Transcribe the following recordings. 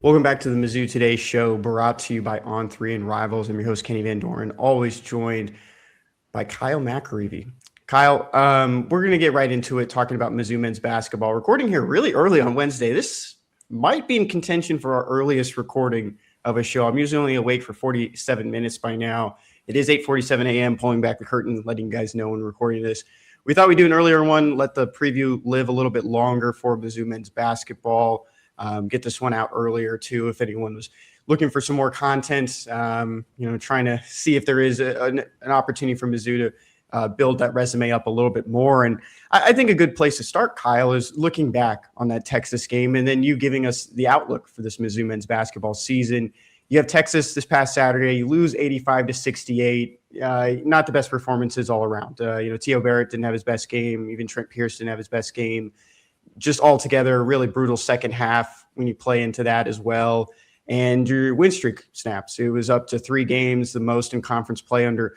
Welcome back to the MizzouToday Show, brought to you by On3 and Rivals. I'm your host, Kenny Van Doren, always joined by Kyle McAreavy. Kyle, we're going to get right into it, talking about Mizzou men's basketball. Recording here really early on Wednesday. This might be in contention for our earliest recording of a show. I'm usually only awake for 47 minutes by now. It is 8:47 a.m., pulling back the curtain, letting you guys know when we're recording this. We thought we'd do an earlier one, let the preview live a little bit longer for Mizzou men's basketball. Get this one out earlier too, if anyone was looking for some more content, trying to see if there is an opportunity for Mizzou to build that resume up a little bit more. And I think a good place to start, Kyle, is looking back on that Texas game and then you giving us the outlook for this Mizzou men's basketball season. You have Texas this past Saturday. You lose 85-68. Not the best performances all around. T.O. Barrett didn't have his best game. Even Trent Pierce didn't have his best game. Just altogether, a really brutal second half when you play into that as well. And your win streak snaps. It was up to 3 games, the most in conference play under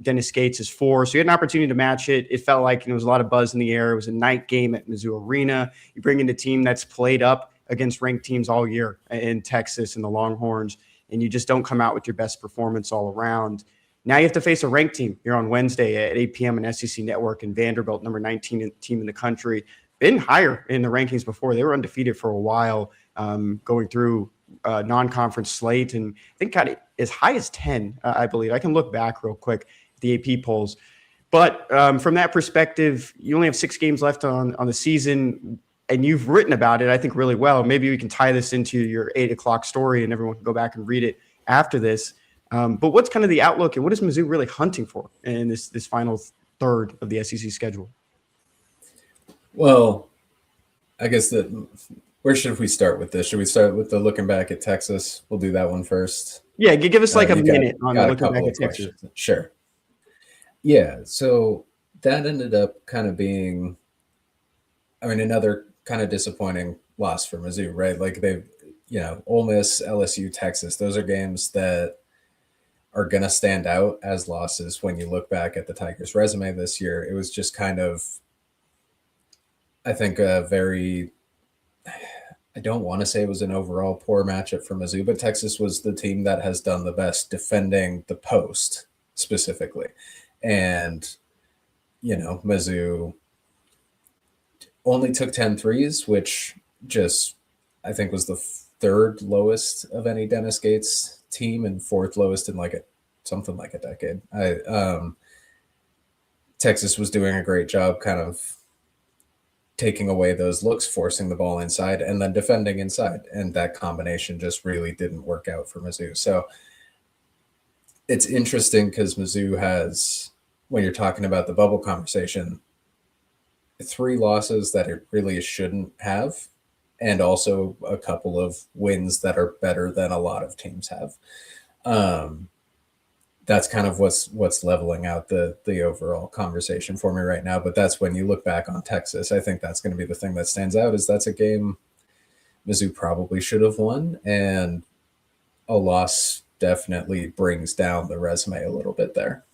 Dennis Gates is 4. So you had an opportunity to match it. It felt like there was a lot of buzz in the air. It was a night game at Mizzou Arena. You bring in a team that's played up against ranked teams all year in Texas and the Longhorns, and you just don't come out with your best performance all around. Now you have to face a ranked team here on Wednesday at 8 p.m. on SEC Network in Vanderbilt, number 19 team in the country. Been higher in the rankings before. They were undefeated for a while, going through non-conference slate, and I think got as high as 10, I believe. I can look back real quick at the AP polls. But from that perspective, you only have 6 games left on the season, and you've written about it, I think, really well. Maybe we can tie this into your 8 o'clock story, and everyone can go back and read it after this. But what's kind of the outlook, and what is Mizzou really hunting for in this final third of the SEC schedule? Well, I guess where should we start with this? Should we start with the looking back at Texas? We'll do that one first. Yeah, give us like a minute on the looking back at Texas. Sure. Yeah, so that ended up kind of being, another kind of disappointing loss for Mizzou, right? Like Ole Miss, LSU, Texas, those are games that are going to stand out as losses when you look back at the Tigers' resume this year. It was just kind of, I think, I don't want to say it was an overall poor matchup for Mizzou, but Texas was the team that has done the best defending the post specifically. And, Mizzou only took 10 threes, which just, I think, was the 3rd lowest of any Dennis Gates team and 4th lowest in something like a decade. Texas was doing a great job kind of taking away those looks, forcing the ball inside, and then defending inside. And that combination just really didn't work out for Mizzou. So it's interesting because Mizzou has, when you're talking about the bubble conversation, 3 losses that it really shouldn't have, and also a couple of wins that are better than a lot of teams have. That's kind of what's leveling out the overall conversation for me right now. But that's when you look back on Texas, I think that's going to be the thing that stands out, is that's a game Mizzou probably should have won, and a loss definitely brings down the resume a little bit there.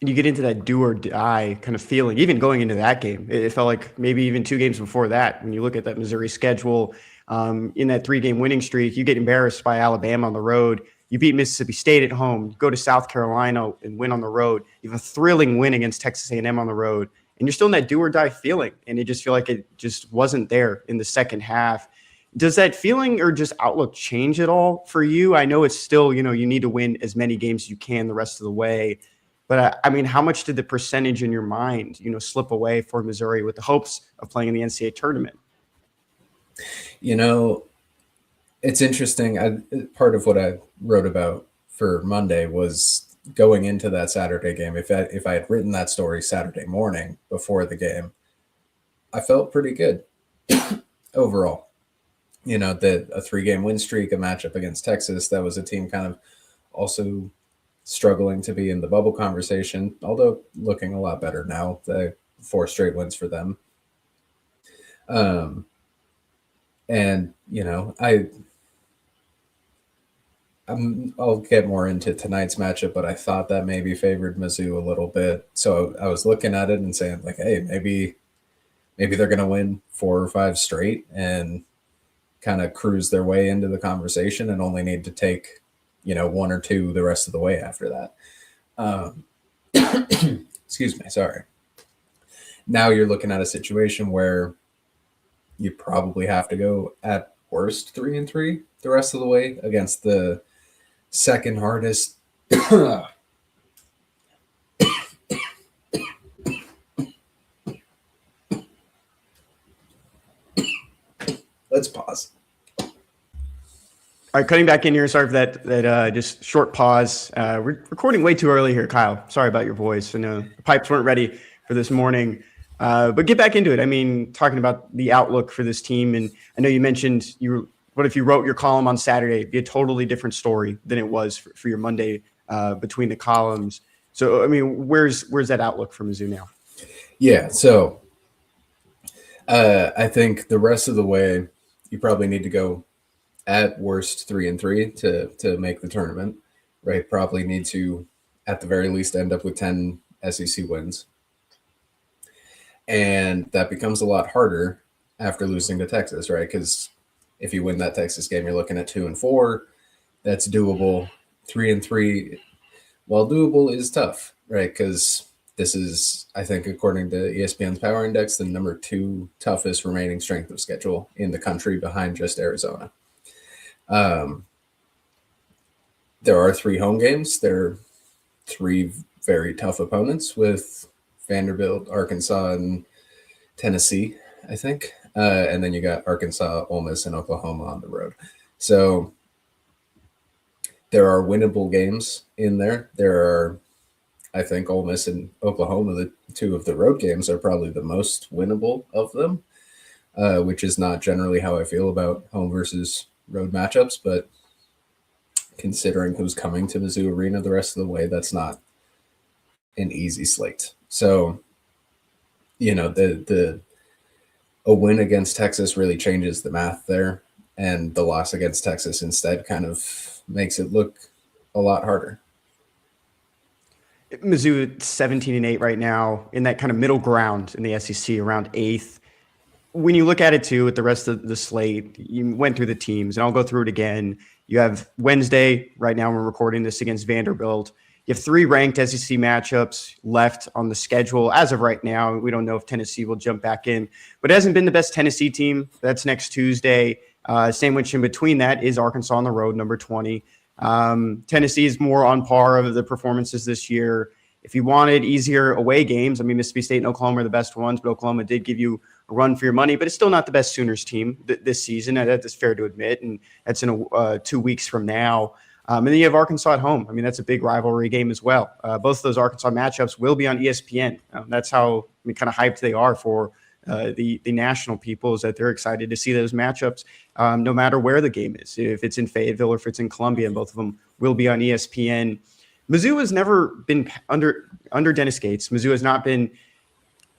And you get into that do or die kind of feeling, even going into that game. It felt like maybe even 2 games before that, when you look at that Missouri schedule, in that 3-game winning streak, you get embarrassed by Alabama on the road. You beat Mississippi State at home, go to South Carolina and win on the road. You have a thrilling win against Texas A&M on the road, and you're still in that do or die feeling. And you just feel like it just wasn't there in the second half. Does that feeling or just outlook change at all for you? I know it's still, you need to win as many games as you can the rest of the way. But how much did the percentage in your mind, slip away for Missouri with the hopes of playing in the NCAA tournament? It's interesting. Part of what I wrote about for Monday was going into that Saturday game. If I had written that story Saturday morning before the game, I felt pretty good overall. A 3-game win streak, a matchup against Texas, that was a team kind of also struggling to be in the bubble conversation, although looking a lot better now. The 4 straight wins for them. I'll get more into tonight's matchup, but I thought that maybe favored Mizzou a little bit. So I was looking at it and saying, like, hey, maybe they're going to win 4 or 5 straight and kind of cruise their way into the conversation and only need to take, one or two the rest of the way after that. Excuse me, sorry. Now you're looking at a situation where you probably have to go at worst 3-3 the rest of the way against the second hardest. Let's pause. All right, cutting back in here. Sorry for that just short pause. We're recording way too early here, Kyle. Sorry about your voice. I know the pipes weren't ready for this morning. But get back into it. I mean, talking about the outlook for this team, and I know you mentioned what if you wrote your column on Saturday? It'd be a totally different story than it was for your Monday between the columns. So, I mean, where's that outlook for Mizzou now? Yeah, so I think the rest of the way, you probably need to go at worst 3-3 to make the tournament, right? Probably need to, at the very least, end up with 10 SEC wins. And that becomes a lot harder after losing to Texas, right? Because if you win that Texas game, you're looking at 2-4. That's doable. 3-3, while doable, is tough, right? Because this is, I think, according to ESPN's Power Index, the number 2 toughest remaining strength of schedule in the country behind just Arizona. There are 3 home games. There are 3 very tough opponents with Vanderbilt, Arkansas, and Tennessee, I think. And then you got Arkansas, Ole Miss, and Oklahoma on the road. So there are winnable games in there. There are, I think, Ole Miss and Oklahoma, the 2 of the road games, are probably the most winnable of them, which is not generally how I feel about home versus road matchups. But considering who's coming to Mizzou Arena the rest of the way, that's not an easy slate. So, a win against Texas really changes the math there, and the loss against Texas instead kind of makes it look a lot harder. Mizzou 17-8 right now, in that kind of middle ground in the SEC, around 8th. When you look at it too, with the rest of the slate, you went through the teams, and I'll go through it again. You have Wednesday right now. We're recording this against Vanderbilt. You have 3 ranked SEC matchups left on the schedule as of right now. We don't know if Tennessee will jump back in, but it hasn't been the best Tennessee team. That's next Tuesday. Sandwiched in between that is Arkansas on the road, number 20. Tennessee is more on par of the performances this year. If you wanted easier away games, I mean, Mississippi State and Oklahoma are the best ones, but Oklahoma did give you a run for your money, but it's still not the best Sooners team this season. That is fair to admit, and that's in 2 weeks from now. And then you have Arkansas at home. I mean, that's a big rivalry game as well. Both of those Arkansas matchups will be on ESPN. That's how kind of hyped they are for the national people, is that they're excited to see those matchups no matter where the game is. If it's in Fayetteville or if it's in Columbia, and both of them will be on ESPN. Mizzou has never been under Dennis Gates. Mizzou has not been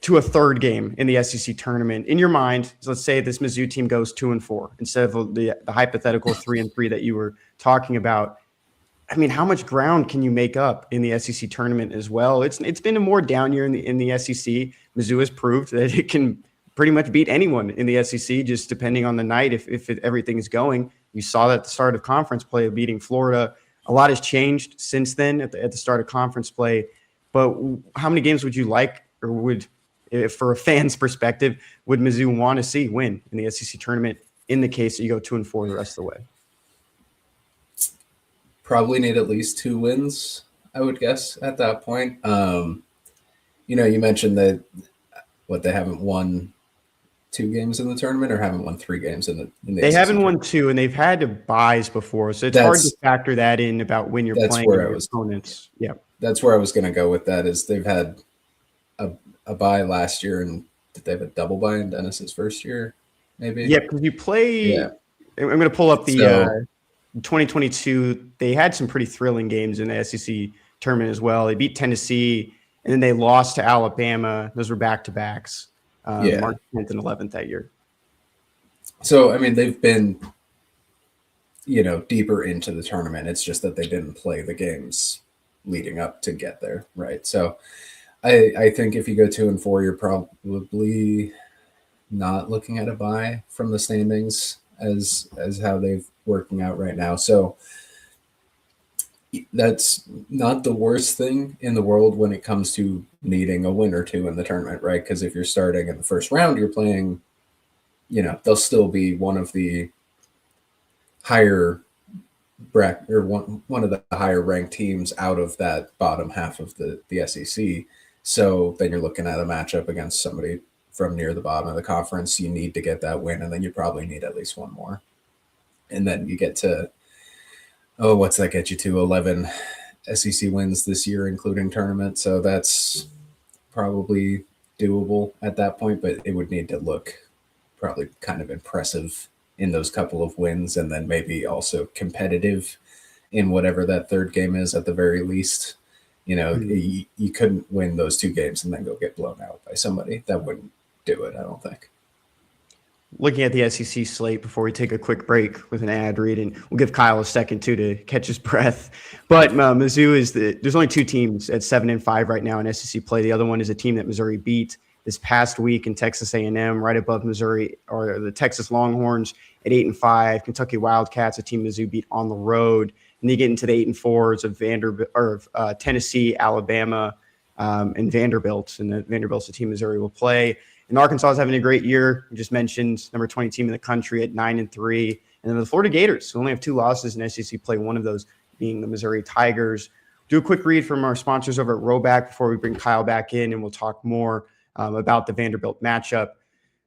to a 3rd game in the SEC tournament. In your mind, let's say this Mizzou team goes 2-4 instead of the hypothetical 3-3 that you were talking about. I mean, how much ground can you make up in the SEC tournament as well? It's been a more down year in the SEC. Mizzou has proved that it can pretty much beat anyone in the SEC, just depending on the night if everything is going. You saw that at the start of conference play, beating Florida. A lot has changed since then at the start of conference play. But how many games would you like, or would, if for a fan's perspective, would Mizzou want to see win in the SEC tournament in the case that you go 2-4 the rest of the way? Probably need at least 2 wins, I would guess, at that point. You mentioned that they haven't won 2 games in the tournament, or haven't won 3 games in the they SEC haven't tournament. won 2, and they've had to buys before, so it's hard to factor that in about when you're playing your opponents. Yeah, that's where I was going to go with that. Is they've had a bye last year, and did they have a double bye in Dennis's first year? Maybe. Yeah, because you play. Yeah. I'm going to pull up the 2022. They had some pretty thrilling games in the SEC tournament as well. They beat Tennessee, and then they lost to Alabama. Those were back-to-backs. March 10th and 11th that year. So, I mean, they've been, deeper into the tournament. It's just that they didn't play the games leading up to get there, right? So, I think if you go 2-4, you're probably not looking at a bye from the standings. as how they've working out right now. So that's not the worst thing in the world when it comes to needing a win or two in the tournament, right? Because if you're starting in the first round, you're playing, they'll still be one of the higher bracket or one of the higher ranked teams out of that bottom half of the SEC. So then you're looking at a matchup against somebody from near the bottom of the conference. You need to get that win, and then you probably need at least one more. And then you get to, what's that get you to? 11 SEC wins this year, including tournament. So that's probably doable at that point, but it would need to look probably kind of impressive in those couple of wins, and then maybe also competitive in whatever that third game is at the very least. You couldn't win those two games and then go get blown out by somebody. That wouldn't do it, I don't think. Looking at the SEC slate before we take a quick break with an ad read, and we'll give Kyle a second too to catch his breath. But Mizzou there's only two teams at 7-5 right now in SEC play. The other one is a team that Missouri beat this past week in Texas A&M, right above Missouri, or the Texas Longhorns at 8-5. Kentucky Wildcats, a team Mizzou beat on the road, and they get into the 8-4s of Vanderbilt or Tennessee, Alabama, and Vanderbilt. And the Vanderbilt's the team Missouri will play. And Arkansas is having a great year. We just mentioned number 20 team in the country at 9-3. And then the Florida Gators, who only have 2 losses in SEC play, one of those being the Missouri Tigers. Do a quick read from our sponsors over at Roback before we bring Kyle back in, and we'll talk more about the Vanderbilt matchup.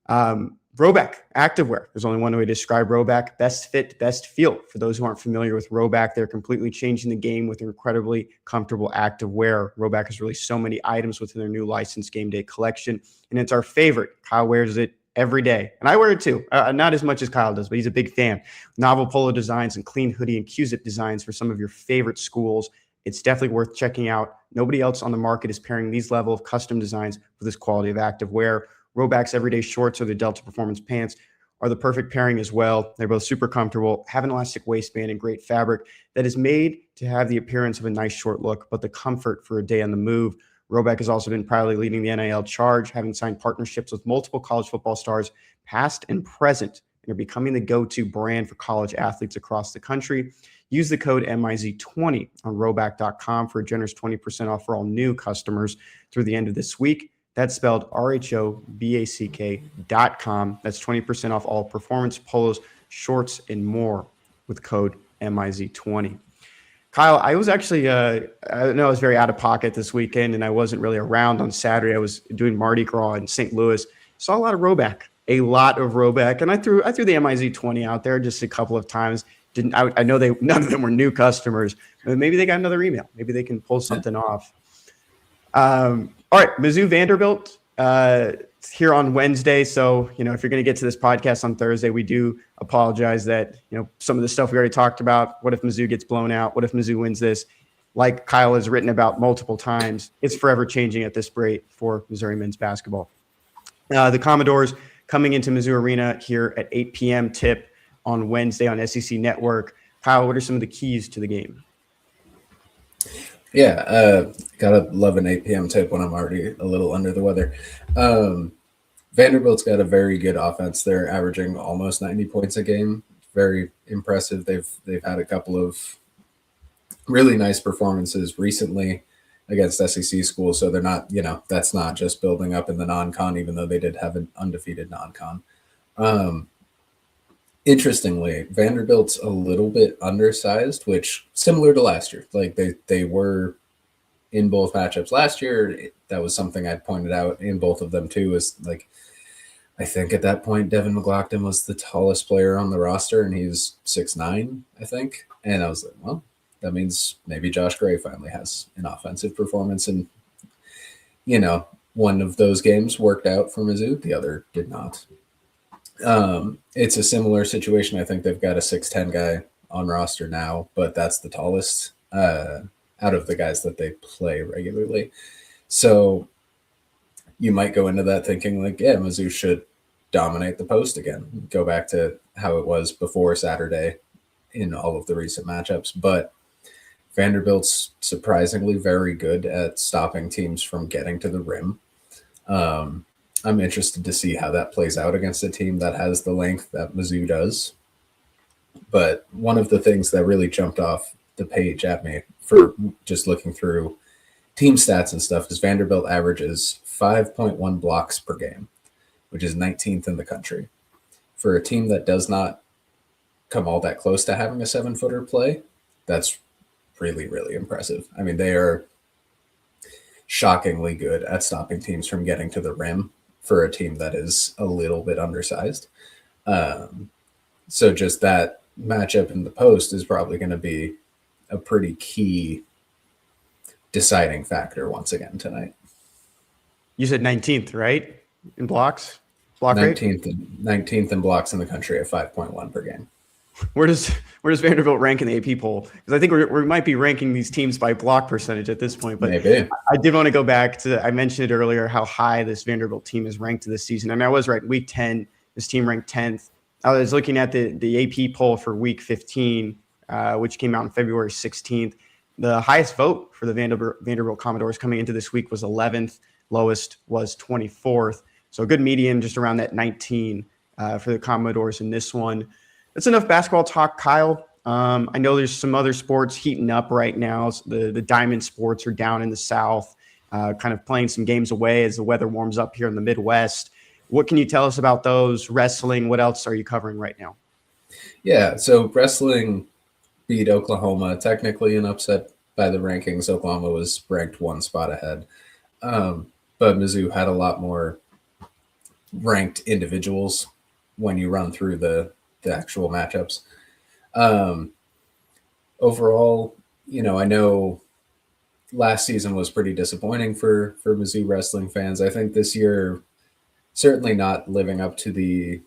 Roback activewear. There's only one way to describe Roback: best fit, best feel. For those who aren't familiar with Roback, they're completely changing the game with incredibly comfortable activewear. Roback has released so many items within their new licensed game day collection, and it's our favorite. Kyle wears it every day, and I wear it too. Not as much as Kyle does, but he's a big fan. Novel polo designs and clean hoodie and Q-zip designs for some of your favorite schools. It's definitely worth checking out. Nobody else on the market is pairing these level of custom designs with this quality of activewear. Roback's everyday shorts or the Delta Performance pants are the perfect pairing as well. They're both super comfortable, have an elastic waistband and great fabric that is made to have the appearance of a nice short look, but the comfort for a day on the move. Roback has also been proudly leading the NIL charge, having signed partnerships with multiple college football stars, past and present, and are becoming the go-to brand for college athletes across the country. Use the code MIZ20 on roback.com for a generous 20% off for all new customers through the end of this week. That's spelled RHOBACK.com. That's 20% off all performance, polos, shorts, and more with code MIZ20. Kyle, I was actually, I know I was very out of pocket this weekend, and I wasn't really around on Saturday. I was doing Mardi Gras in St. Louis. Saw a lot of Roback, and I threw the MIZ20 out there just a couple of times. I know none of them were new customers, but maybe they got another email. Maybe they can pull something off. All right, Mizzou Vanderbilt here on Wednesday. So, if you're going to get to this podcast on Thursday, we do apologize that, some of the stuff we already talked about. What if Mizzou gets blown out? What if Mizzou wins this? Like Kyle has written about multiple times, it's forever changing at this rate for Missouri men's basketball. The Commodores coming into Mizzou Arena here at 8 p.m. tip on Wednesday on SEC Network. Kyle, what are some of the keys to the game? Yeah, gotta love an 8 p.m. tip when I'm already a little under the weather. Vanderbilt's got a very good offense. They're averaging almost 90 points a game. Very impressive. They've had a couple of really nice performances recently against SEC schools. So they're not, that's not just building up in the non-con, even though they did have an undefeated non-con. Interestingly, Vanderbilt's a little bit undersized, which similar to last year. Like they were in both matchups last year. That was something I pointed out in both of them too. Is like, I think at that point, Devin McLaughlin was the tallest player on the roster, and he's 6'9", I think. And I was like, well, that means maybe Josh Gray finally has an offensive performance. And, one of those games worked out for Mizzou. The other did not. It's a similar situation. I think they've got a 6'10" guy on roster now, but that's the tallest out of the guys that they play regularly. So you might go into that thinking like, yeah, Mizzou should dominate the post again, go back to how it was before Saturday in all of the recent matchups. But Vanderbilt's surprisingly very good at stopping teams from getting to the rim. I'm interested to see how that plays out against a team that has the length that Mizzou does. But one of the things that really jumped off the page at me for just looking through team stats and stuff is Vanderbilt averages 5.1 blocks per game, which is 19th in the country. For a team that does not come all that close to having a 7-footer play, that's really, really impressive. I mean, they are shockingly good at stopping teams from getting to the rim for a team that is a little bit undersized. So just that matchup in the post is probably going to be a pretty key deciding factor once again tonight. You said 19th, right? In blocks? Block rate? 19th in blocks in the country at 5.1 per game. Where does Vanderbilt rank in the AP poll? Because I think we might be ranking these teams by block percentage at this point. But maybe. I did want to go back to, I mentioned it earlier, how high this Vanderbilt team is ranked this season. I mean, I was right. Week 10, this team ranked 10th. I was looking at the AP poll for week 15, which came out on February 16th. The highest vote for the Vanderbilt Commodores coming into this week was 11th. Lowest was 24th. So a good median just around that 19 for the Commodores in this one. That's enough basketball talk, Kyle. I know there's some other sports heating up right now. The diamond sports are down in the South, kind of playing some games away as the weather warms up here in the Midwest. What can you tell us about those? Wrestling, what else are you covering right now? Yeah, so wrestling beat Oklahoma, technically an upset by the rankings. Oklahoma was ranked one spot ahead. But Mizzou had a lot more ranked individuals when you run through the actual matchups. Overall, I know last season was pretty disappointing for Mizzou wrestling fans. I think this year, certainly not living up to the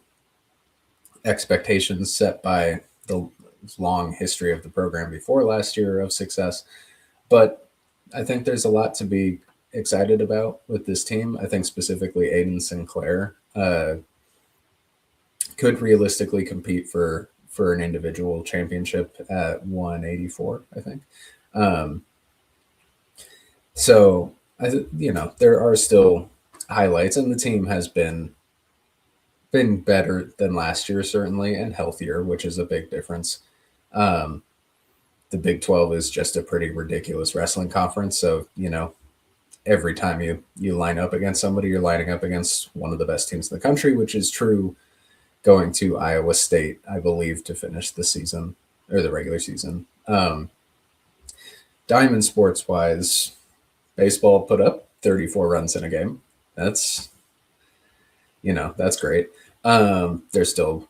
expectations set by the long history of the program before last year of success. But I think there's a lot to be excited about with this team. I think specifically Aiden Sinclair could realistically compete for an individual championship at 184, I think. So there are still highlights, and the team has been better than last year, certainly, and healthier, which is a big difference. The Big 12 is just a pretty ridiculous wrestling conference. So, every time you line up against somebody, you're lining up against one of the best teams in the country, which is true going to Iowa State, I believe, to finish the season or the regular season. Diamond sports wise, baseball put up 34 runs in a game. That's great. They're still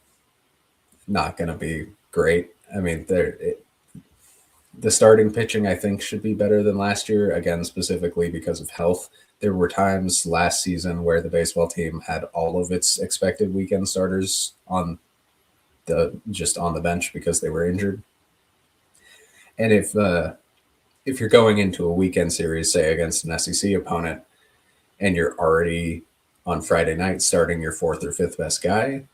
not going to be great. I mean, the starting pitching, I think, should be better than last year, again, specifically because of health. There were times last season where the baseball team had all of its expected weekend starters on the bench because they were injured. And if you're going into a weekend series, say against an SEC opponent, and you're already on Friday night starting your fourth or fifth best guy,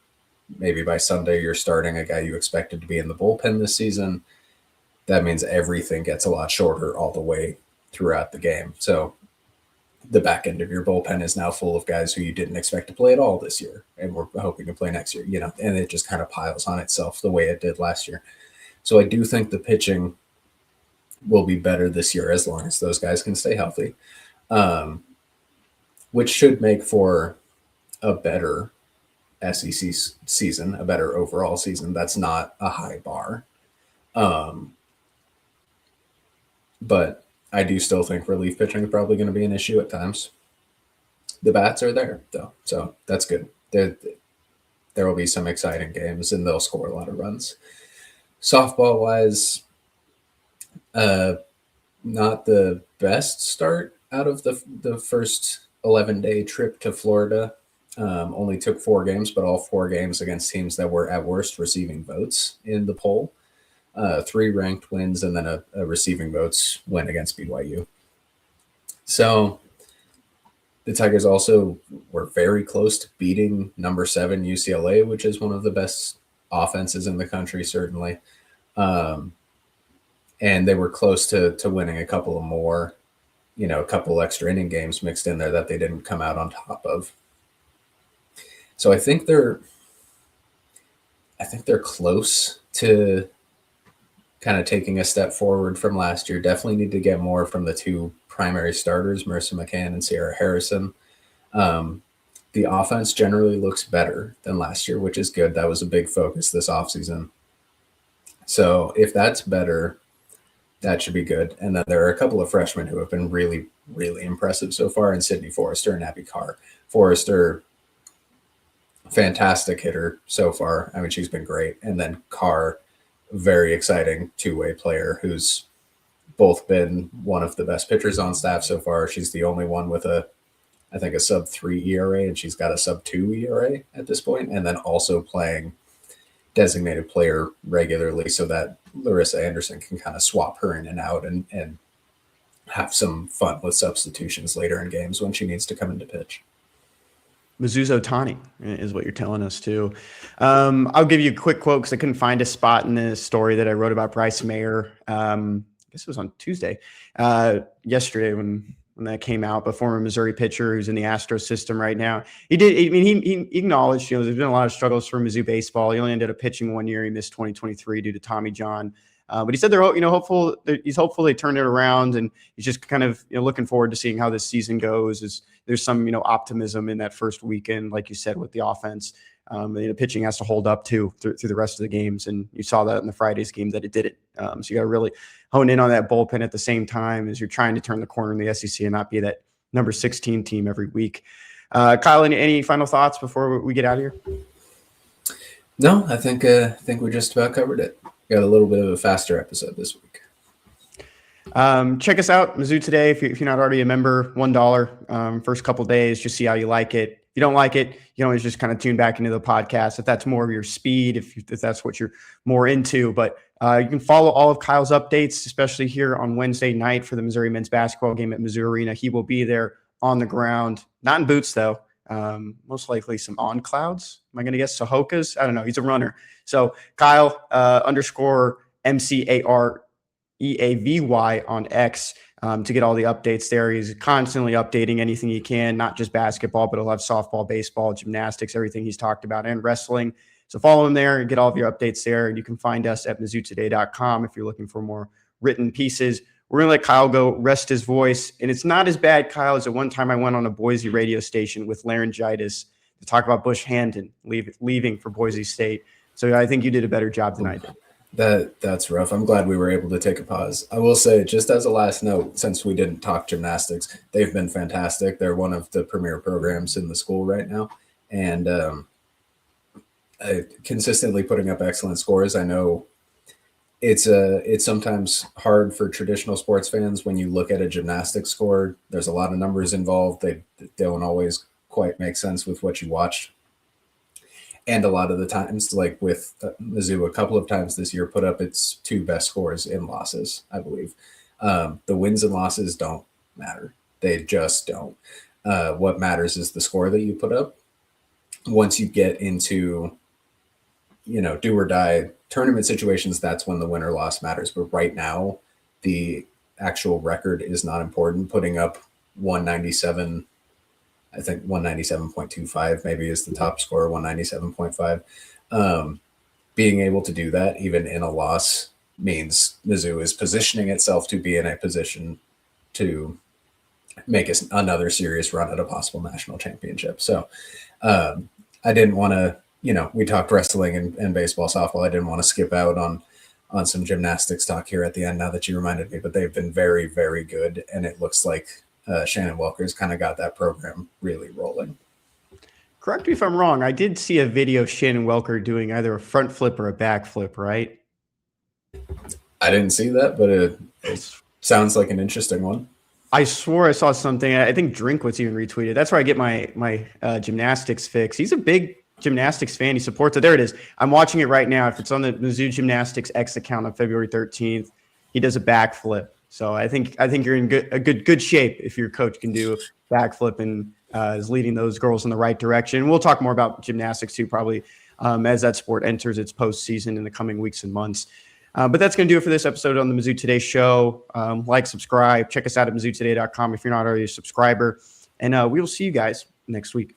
maybe by Sunday you're starting a guy you expected to be in the bullpen this season, that means everything gets a lot shorter all the way throughout the game. So the back end of your bullpen is now full of guys who you didn't expect to play at all this year and we're hoping to play next year, and it just kind of piles on itself the way it did last year. So I do think the pitching will be better this year as long as those guys can stay healthy, which should make for a better SEC season, a better overall season. That's not a high bar. But I do still think relief pitching is probably going to be an issue at times. The bats are there, though, so that's good. There will be some exciting games, and they'll score a lot of runs. Softball-wise, not the best start out of the first 11-day trip to Florida. Only took 4 games, but all 4 games against teams that were at worst receiving votes in the poll. 3 ranked wins, and then a receiving votes win against BYU. So the Tigers also were very close to beating number 7 UCLA, which is one of the best offenses in the country, certainly. And they were close to winning a couple of more, a couple extra inning games mixed in there that they didn't come out on top of. So I think they're close to kind of taking a step forward from last year. Definitely need to get more from the two primary starters, Marissa McCann and Sierra Harrison. The offense generally looks better than last year, which is good. That was a big focus this offseason. So if that's better, that should be good. And then there are a couple of freshmen who have been really, really impressive so far in Sydney Forrester and Abby Carr. Forrester, fantastic hitter so far. I mean, she's been great. And then Carr, very exciting two-way player who's both been one of the best pitchers on staff so far. She's the only one with a sub-3 ERA, and she's got a sub-2 ERA at this point, and then also playing designated player regularly so that Larissa Anderson can kind of swap her in and out and have some fun with substitutions later in games when she needs to come into pitch. Mizzou's Ohtani is what you're telling us too. I'll give you a quick quote because I couldn't find a spot in this story that I wrote about Bryce Mayer. I guess it was on Tuesday, yesterday when that came out. But former Missouri pitcher who's in the Astros system right now. He acknowledged, there's been a lot of struggles for Mizzou baseball. He only ended up pitching 1 year. He missed 2023 due to Tommy John. But he said they're hopeful. He's hopeful they turn it around, and he's just kind of looking forward to seeing how this season goes. There's some optimism in that first weekend, like you said, with the offense. Pitching has to hold up too through the rest of the games, and you saw that in the Friday's game that it did it. So you got to really hone in on that bullpen at the same time as you're trying to turn the corner in the SEC and not be that number 16 team every week. Kyle, any final thoughts before we get out of here? No, I think we just about covered it. Got a little bit of a faster episode this week. Check us out, Mizzou Today. If you're not already a member, $1 first couple days, just see how you like it. If you don't like it, you can always just kind of tune back into the podcast if that's more of your speed, if that's what you're more into. But you can follow all of Kyle's updates, especially here on Wednesday night for the Missouri men's basketball game at Mizzou Arena. He will be there on the ground, not in boots though. Most likely some on clouds. Am I going to guess Sahokas? I don't know. He's a runner. So Kyle _ McAreavy on X to get all the updates there. He's constantly updating anything he can, not just basketball, but he'll have softball, baseball, gymnastics, everything he's talked about, and wrestling. So follow him there and get all of your updates there. And you can find us at MizzouToday.com if you're looking for more written pieces. We're going to let Kyle go rest his voice. And it's not as bad, Kyle, as at one time I went on a Boise radio station with laryngitis to talk about Bush Handon leaving for Boise State. So I think you did a better job than I did. That's rough. I'm glad we were able to take a pause. I will say, just as a last note, since we didn't talk gymnastics, they've been fantastic. They're one of the premier programs in the school right now, and consistently putting up excellent scores. I know it's sometimes hard for traditional sports fans when you look at a gymnastics score. There's a lot of numbers involved. They don't always quite make sense with what you watched. And a lot of the times, like with Mizzou, a couple of times this year, put up its two best scores in losses, I believe. The wins and losses don't matter. They just don't. What matters is the score that you put up. Once you get into, do or die tournament situations, that's when the win or loss matters. But right now, the actual record is not important. Putting up 197, I think 197.25 maybe is the top score, 197.5. Being able to do that even in a loss means Mizzou is positioning itself to be in a position to make another serious run at a possible national championship. So I didn't want to, we talked wrestling and baseball, softball. I didn't want to skip out on some gymnastics talk here at the end now that you reminded me, but they've been very, very good. And it looks like Shannon Welker's kind of got that program really rolling. Correct me if I'm wrong. I did see a video of Shannon Welker doing either a front flip or a back flip, right? I didn't see that, but it sounds like an interesting one. I swore I saw something. I think Drinkwitz even retweeted. That's where I get my gymnastics fix. He's a big gymnastics fan. He supports it. There it is. I'm watching it right now. If it's on the Mizzou Gymnastics X account on February 13th, he does a back flip. So I think you're in good shape if your coach can do backflip and is leading those girls in the right direction. We'll talk more about gymnastics too, probably as that sport enters its postseason in the coming weeks and months. But that's going to do it for this episode on the Mizzou Today Show. Like, subscribe, check us out at MizzouToday.com if you're not already a subscriber, and we will see you guys next week.